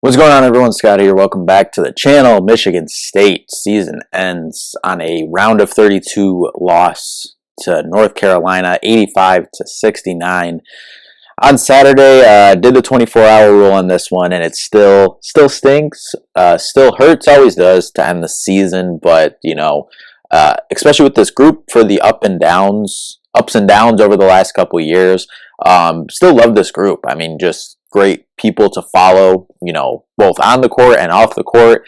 What's going on, everyone? Scott here. Welcome back to the channel. Michigan State season ends on a round of 32 loss to North Carolina, 85-69. On Saturday, did the 24-hour rule on this one, and it still stinks. Still hurts, always does, to end the season. But especially with this group, for the ups and downs over the last couple years, still love this group. I mean, just great people to follow, both on the court and off the court.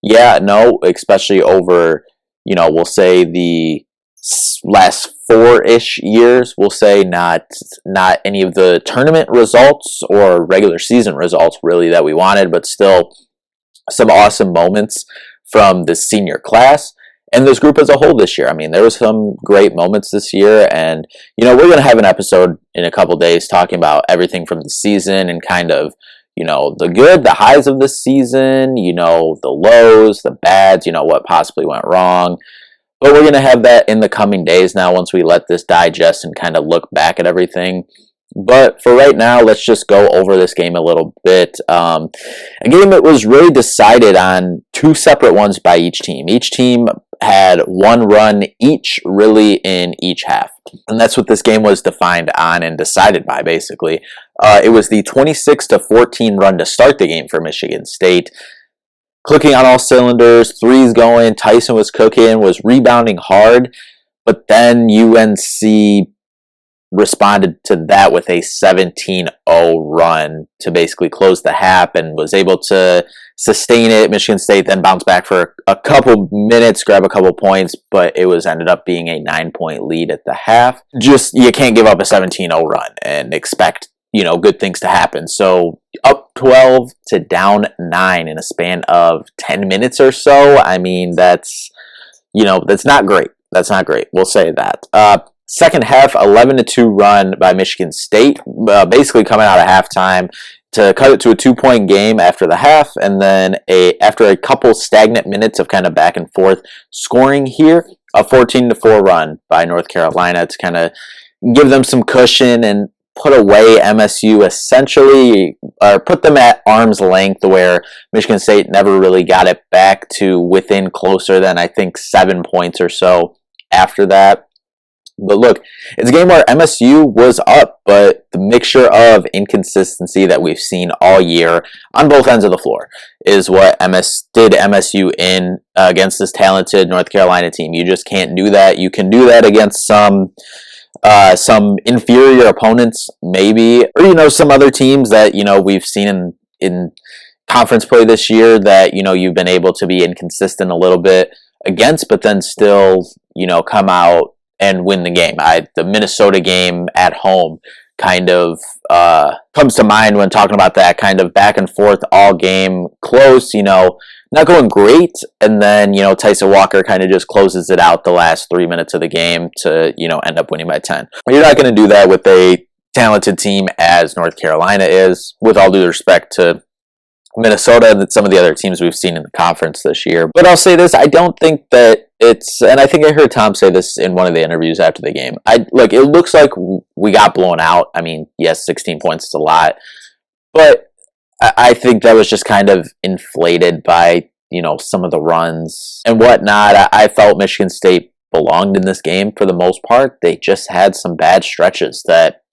Yeah, no, especially over, we'll say the last 4-ish years, we'll say not any of the tournament results or regular season results really that we wanted, but still some awesome moments from the senior class and this group as a whole this year. I mean, there was some great moments this year, and we're going to have an episode in a couple days talking about everything from the season and kind of, the good, the highs of the season, the lows, the bads, what possibly went wrong. But we're going to have that in the coming days now once we let this digest and kind of look back at everything. But for right now, let's just go over this game a little bit. A game that was really decided on two separate ones by each team. Each team had one run each, really, in each half. And that's what this game was defined on and decided by, basically. It was the 26-14 run to start the game for Michigan State. Clicking on all cylinders, threes going, Tyson was cooking, was rebounding hard. But then UNC responded to that with a 17-0 run to basically close the half and was able to sustain it. Michigan State then bounced back for a couple minutes, grab a couple points, but it ended up being a 9-point lead at the half. Just, you can't give up a 17-0 run and expect, good things to happen. So up 12 to down 9 in a span of 10 minutes or so. I mean, that's not great. That's not great. We'll say that. Second half, 11-2 run by Michigan State, basically coming out of halftime to cut it to a 2-point game after the half, and then after a couple stagnant minutes of kind of back and forth scoring here, a 14-4 run by North Carolina to kind of give them some cushion and put away MSU essentially, or put them at arm's length where Michigan State never really got it back to within closer than, I think, 7 points or so after that. But look, it's a game where MSU was up, but the mixture of inconsistency that we've seen all year on both ends of the floor is what did MSU in against this talented North Carolina team. You just can't do that. You can do that against some inferior opponents, maybe, or some other teams that we've seen in conference play this year that you've been able to be inconsistent a little bit against, but then still come out and win the game. The Minnesota game at home kind of comes to mind when talking about that kind of back and forth all game, close, not going great, and then Tyson Walker kind of just closes it out the last 3 minutes of the game to end up winning by 10. You're not going to do that with a talented team as North Carolina is, with all due respect to Minnesota and some of the other teams we've seen in the conference this year. But I'll say this, I don't think that and I think I heard Tom say this in one of the interviews after the game. It looks like we got blown out. I mean, yes, 16 points is a lot, but I think that was just kind of inflated by, some of the runs and whatnot. I felt Michigan State belonged in this game for the most part. They just had some bad stretches that,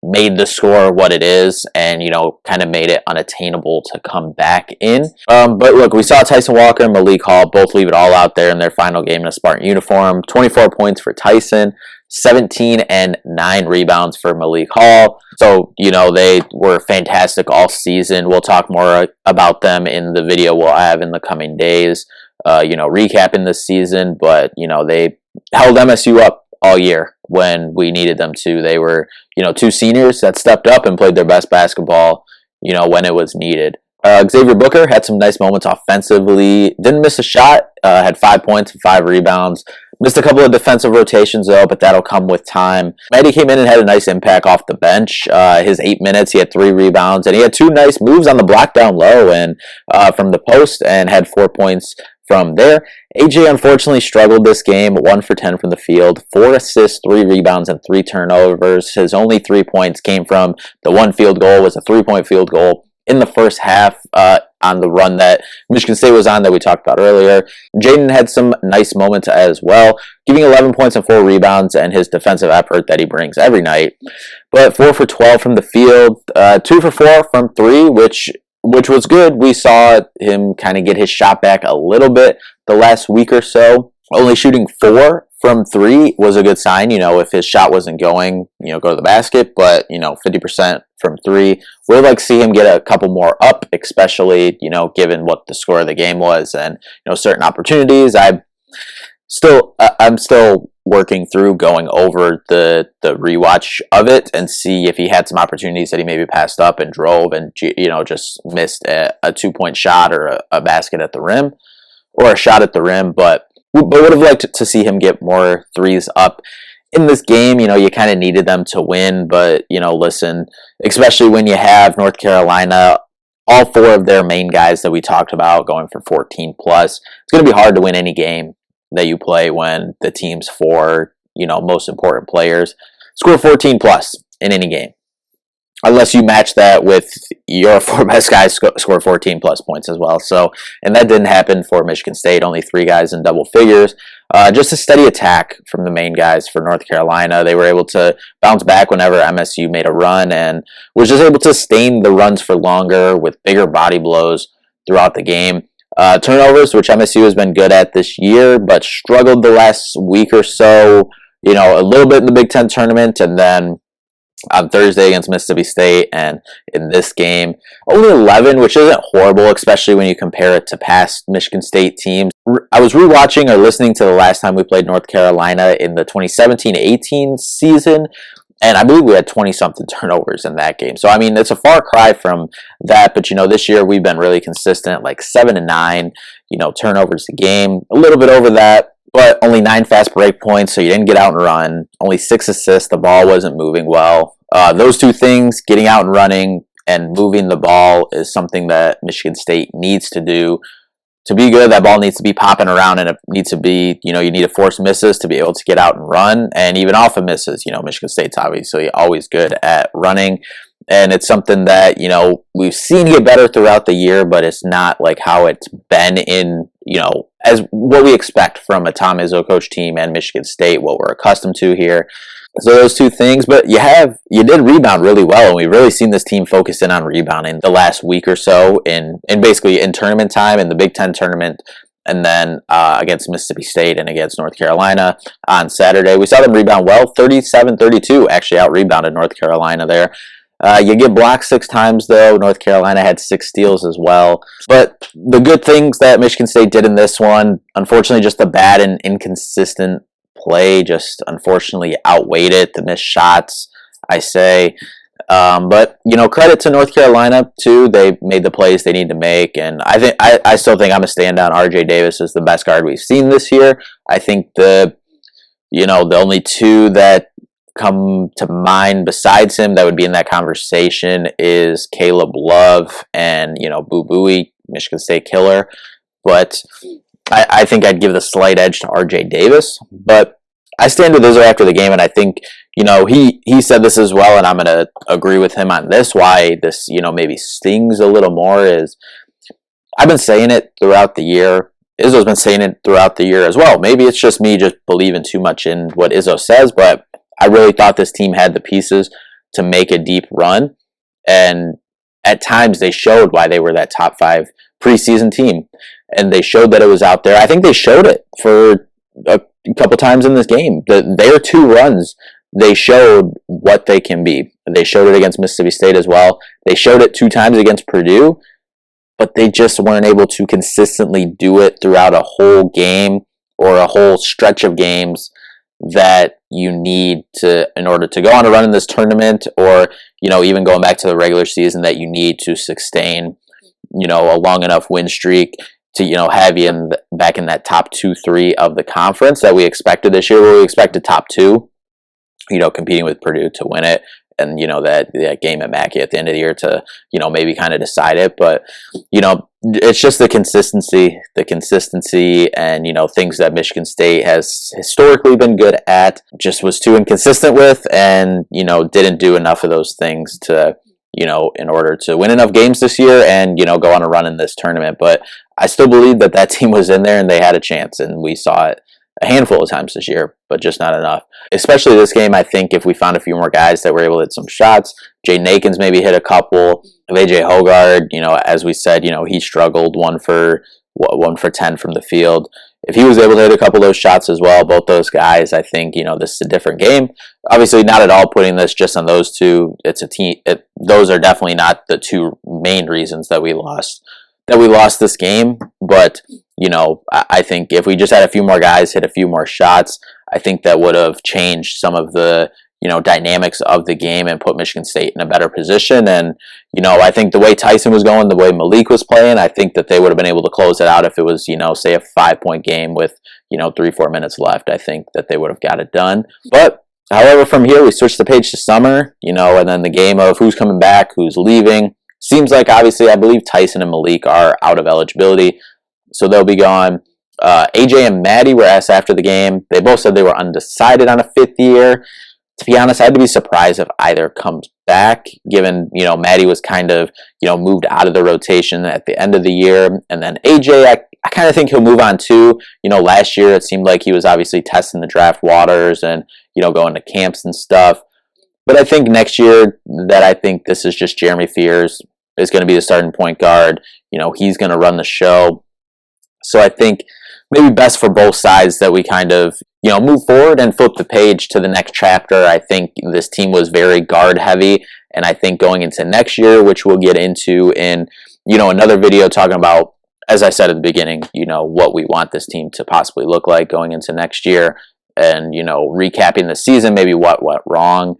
made the score what it is and, kind of made it unattainable to come back in. But look, we saw Tyson Walker and Malik Hall both leave it all out there in their final game in a Spartan uniform. 24 points for Tyson, 17 and 9 rebounds for Malik Hall. So, they were fantastic all season. We'll talk more about them in the video we'll have in the coming days, recapping this season. But, they held MSU up all year when we needed them to. They were, two seniors that stepped up and played their best basketball, when it was needed. Xavier Booker had some nice moments offensively. Didn't miss a shot. Had 5 points and 5 rebounds. Missed a couple of defensive rotations, though, but that'll come with time. Maddie came in and had a nice impact off the bench. His 8 minutes, he had 3 rebounds, and he had 2 nice moves on the block down low and from the post, and had 4 points from there. AJ unfortunately struggled this game, 1 for 10 from the field, 4 assists, 3 rebounds, and 3 turnovers. His only 3 points came from the 1 field goal, was a 3-point field goal in the first half on the run that Michigan State was on that we talked about earlier. Jaden had some nice moments as well, giving 11 points and 4 rebounds and his defensive effort that he brings every night. But 4 for 12 from the field, 2 for 4 from 3, which was good. We saw him kind of get his shot back a little bit the last week or so. Only shooting 4 from 3 was a good sign. If his shot wasn't going, go to the basket. But, 50% from 3. We'd like to see him get a couple more up, especially, given what the score of the game was and, certain opportunities. I'm still working through going over the rewatch of it and see if he had some opportunities that he maybe passed up and drove and, just missed a 2-point shot or a basket at the rim or a shot at the rim. But would have liked to see him get more threes up in this game. You kind of needed them to win, but, listen, especially when you have North Carolina, all 4 of their main guys that we talked about going for 14 plus, it's going to be hard to win any game that you play when the team's 4, most important players score 14 plus in any game. Unless you match that with your 4 best guys score 14 plus points as well. So, and that didn't happen for Michigan State. Only 3 guys in double figures. Just a steady attack from the main guys for North Carolina. They were able to bounce back whenever MSU made a run and was just able to sustain the runs for longer with bigger body blows throughout the game. Turnovers, which MSU has been good at this year, but struggled the last week or so. A little bit in the Big Ten tournament, and then on Thursday against Mississippi State, and in this game, only 11, which isn't horrible, especially when you compare it to past Michigan State teams. I was rewatching or listening to the last time we played North Carolina in the 2017-18 season, and I believe we had 20-something turnovers in that game. So, it's a far cry from that, but, this year we've been really consistent, like 7 to 9, turnovers a game, a little bit over that. But only 9 fast break points, so you didn't get out and run. Only 6 assists. The ball wasn't moving well. Those 2 things, getting out and running and moving the ball, is something that Michigan State needs to do to be good. That ball needs to be popping around, and it needs to be, you need to force misses to be able to get out and run. And even off of misses, Michigan State's obviously always good at running. And it's something that, we've seen get better throughout the year, but it's not like how it's been in, as what we expect from a Tom Izzo coach team and Michigan State, what we're accustomed to here. So those 2 things, but you did rebound really well, and we've really seen this team focus in on rebounding the last week or so in basically in tournament time, in the Big Ten tournament, and then against Mississippi State and against North Carolina on Saturday. We saw them rebound well, 37-32, actually out-rebounded North Carolina there. You get blocked 6 times, though. North Carolina had 6 steals as well. But the good things that Michigan State did in this one, unfortunately, just the bad and inconsistent play just unfortunately outweighed it. The missed shots, I say. But, credit to North Carolina, too. They made the plays they need to make. And I still think I'm a stand-down. RJ Davis is the best guard we've seen this year. I think the only 2 that come to mind besides him that would be in that conversation is Caleb Love and, Boo Buie, Michigan State killer. But I think I'd give the slight edge to RJ Davis. But I stand with Izzo after the game, and I think, he said this as well, and I'm going to agree with him on this. Why this, maybe stings a little more is I've been saying it throughout the year. Izzo's been saying it throughout the year as well. Maybe it's just me just believing too much in what Izzo says, but I really thought this team had the pieces to make a deep run, and at times they showed why they were that top 5 preseason team, and they showed that it was out there. I think they showed it for a couple times in this game. Their 2 runs, they showed what they can be. They showed it against Mississippi State as well. They showed it 2 times against Purdue, but they just weren't able to consistently do it throughout a whole game or a whole stretch of games that you need to, in order to go on a run in this tournament, or, even going back to the regular season, that you need to sustain, a long enough win streak to, have you back in that top 2-3 of the conference that we expected this year, where we expected top 2, competing with Purdue to win it. And, that game at Mackey at the end of the year to, maybe kind of decide it. But, it's just the consistency and, things that Michigan State has historically been good at, just was too inconsistent with, and, didn't do enough of those things to, you know, in order to win enough games this year and, you know, go on a run in this tournament. But I still believe that that team was in there and they had a chance, and we saw it a handful of times this year, but just not enough. Especially this game, I think if we found a few more guys that were able to hit some shots, Jaden Akins maybe hit a couple. Of AJ Hoggard, you know, as we said, you know, he struggled 1 for 10 from the field. If he was able to hit a couple of those shots as well, both those guys, I think, you know, this is a different game. Obviously, not at all putting this just on those two. It's a team. Those are definitely not the two main reasons that we lost this game. But, you know, I think if we just had a few more guys hit a few more shots, I think that would have changed some of the, you know, dynamics of the game and put Michigan State in a better position. And, you know, I think the way Tyson was going, the way Malik was playing, I think that they would have been able to close it out if it was, you know, say a 5-point game with, you know, 3-4 minutes left. I think that they would have got it done. But, however, from here, we switch the page to summer, you know, and then the game of who's coming back, who's leaving. Seems like, obviously, I believe Tyson and Malik are out of eligibility, so they'll be gone. AJ and Maddie were asked after the game. They both said they were undecided on a 5th year. To be honest, I'd be surprised if either comes back, given, you know, Maddie was kind of, you know, moved out of the rotation at the end of the year. And then AJ, I kind of think he'll move on too. You know, last year it seemed like he was obviously testing the draft waters and, you know, going to camps and stuff. But I think next year that I think this is just Jeremy Fears is going to be the starting point guard. You know, he's going to run the show. So I think maybe best for both sides that we kind of, you know, move forward and flip the page to the next chapter. I think this team was very guard heavy, and I think going into next year, which we'll get into in, you know, another video talking about, as I said at the beginning, you know, what we want this team to possibly look like going into next year, and, you know, recapping the season, maybe what went wrong,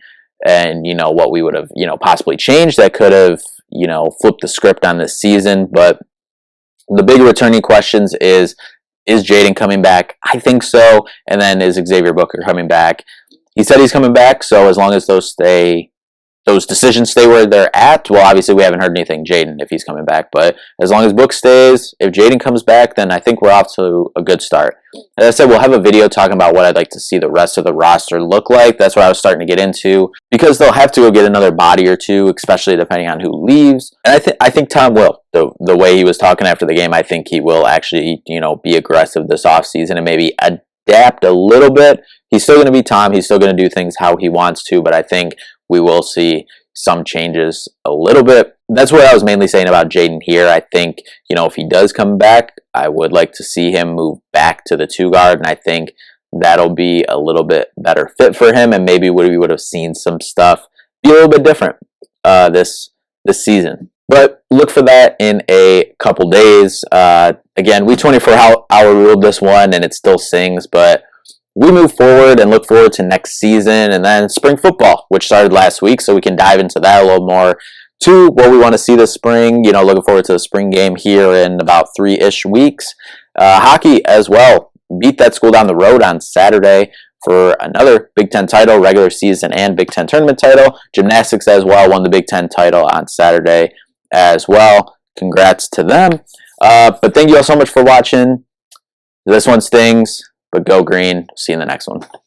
and, you know, what we would have, you know, possibly changed that could have, you know, flipped the script on this season. But the big returning questions is Jaden coming back? I think so. And then is Xavier Booker coming back? He said he's coming back, so as long as those decisions stay where they're at, well, obviously we haven't heard anything, Jaden, if he's coming back, but as long as Book stays, if Jaden comes back, then I think we're off to a good start. As I said, we'll have a video talking about what I'd like to see the rest of the roster look like. That's what I was starting to get into, because they'll have to go get another body or two, especially depending on who leaves. And I think Tom will. The way he was talking after the game, I think he will actually, you know, be aggressive this offseason and maybe adapt a little bit. He's still going to be Tom. He's still going to do things how he wants to, but I think we will see some changes a little bit. That's what I was mainly saying about Jaden here. I think, you know, if he does come back, I would like to see him move back to the 2 guard, and I think that'll be a little bit better fit for him, and maybe we would have seen some stuff be a little bit different this season. But look for that in a couple days. Again, we 24-hour ruled this one, and it still sings, but we move forward and look forward to next season, and then spring football, which started last week, so we can dive into that a little more to what we want to see this spring. You know, looking forward to the spring game here in about 3-ish weeks. Hockey as well. Beat that school down the road on Saturday for another Big Ten title, regular season and Big Ten tournament title. Gymnastics as well won the Big Ten title on Saturday as well. Congrats to them. But thank you all so much for watching. This one stings, but go green. See you in the next one.